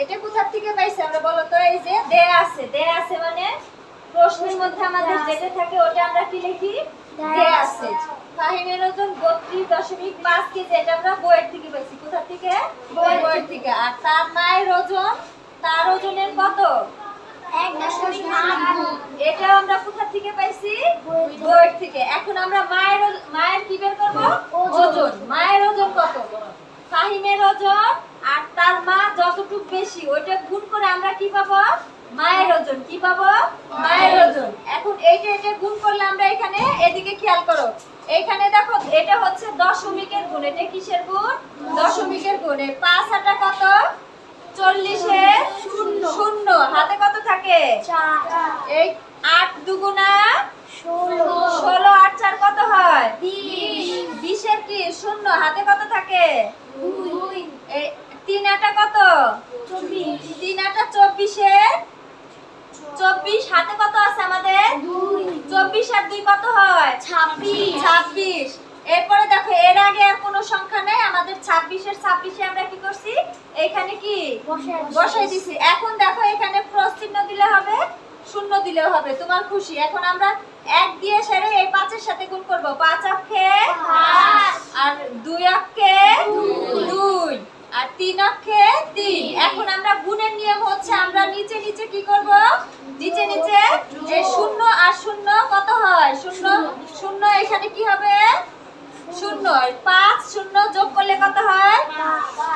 এটা কোথা থেকে পাইছে আমরা বলো তো? এই যে দেয়া আছে মানে প্রশ্নের মধ্যে আমাদের যেটা থাকে ওটা আমরা কি লিখি? দেয়া আছে। ফাহিমের ওজন 32.5 কেজি, এটা আমরা বইয়ের থেকে পাইছি। কোথা থেকে? বইয়ের থেকে। আর তার মায়ের ওজন, তার ওজনের কত? 1.8 গুণ। এটা আমরা কোথা থেকে পাইছি? বইয়ের থেকে। এখন আমরা মায়ের কি বের করব? ওজন। মায়ের ওজন কত? ফাহিমের ওজন আর তার মা যতটুকু বেশি ওইটা গুণ করে আমরা কি পাবো? মায়ের ওজন। কি পাবো? মায়ের ওজন। এখন এটা গুণ করলে আমরা এখানে এদিকে খেয়াল করো, এইখানে দেখো এটা হচ্ছে দশমিকের গুণ। এটা কিসের গুণ? দশমিকের গুণ। 5 হাতে কত? 40 এ শূন্য। হাতে কত থাকে? 4 এই 8 দুগুণা 16 16, 8 4 কত হয়? 20 20 এর কি শূন্য, হাতে কত থাকে? 2 এই 3 আটা কত? 24 3 আটা 24 এর 24, হাতে কত আছে আমাদের? 2 24 আর 2 কত হয়? 26। এরপরে দেখো এর আগে আর কোনো সংখ্যা নাই, আমাদের 26 এর 26 এ আমরা কি করছি? এখানে কি বসাই দিছি। এখন দেখো এখানে ক্রস চিহ্ন দিলে হবে, শূন্য দিলেও হবে, তোমার খুশি। এখন আমরা 1 দিয়ে সেরে এই 5 এর সাথে গুণ করব। 5 অক্ষে 5 আর 2 অক্ষে 2 আর 3 অক্ষে 3। এখন আমরা গুণের নিয়ম হচ্ছে আমরা নিচে নিচে কি করব? নিচে নিচে যে শূন্য আর শূন্য কত হয়? শূন্য শূন্য, এখানে কি হবে? শূন্য। 5 শূন্য যোগ করলে কত হয়?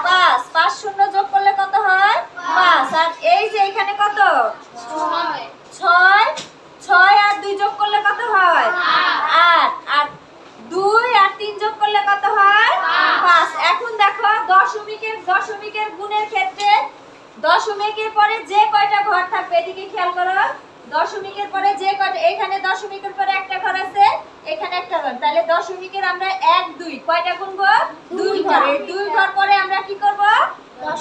5। 5 শূন্য যোগ করলে কত হয়? 5। আর এই যে এখানে কত? 6। 6 আর 2 যোগ করলে কত হয়? 8। আর 2 আর 3 যোগ করলে কত হয়? 5। এখন দেখো দশমিকের গুণের ক্ষেত্রে দশমিকের পরে যে কয়টা ঘর থাকবে এদিকে খেয়াল করো। দশমিকের পরে যে কয়টা, এখানে দশমিকের পরে একটা ঘর আছে, এখানে একটা ঘর, তাহলে দশমিকের আমরা 1 2 কয়টা গুনবো? 2 ঘর। এই 2 ঘর পরে আমরা কি করব?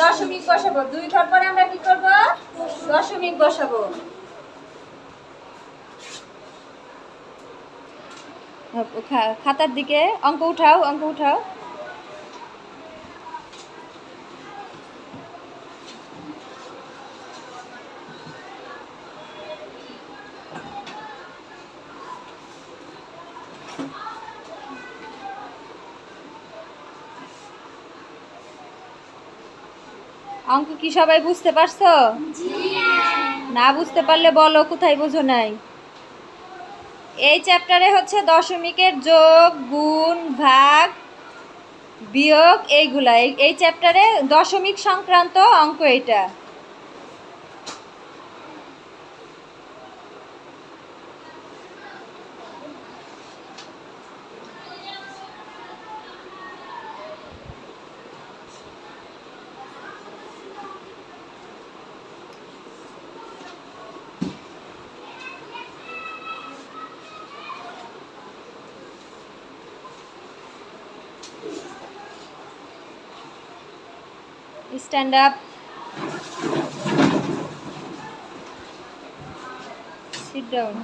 দশমিক বসাবো। 2 ঘর পরে আমরা কি করব? দশমিক বসাবো। খাতার দিকে অঙ্ক উঠাও, অঙ্ক উঠাও। অঙ্ক কি সবাই বুঝতে পারছো? না বুঝতে পারলে বলো কোথায় বুঝো নাই। এই চ্যাপ্টারে হচ্ছে দশমিকের যোগ, গুণ, ভাগ, বিয়োগ এইগুলা। এই চ্যাপ্টারে দশমিক সংক্রান্ত অঙ্ক এটা। Stand up. Sit down.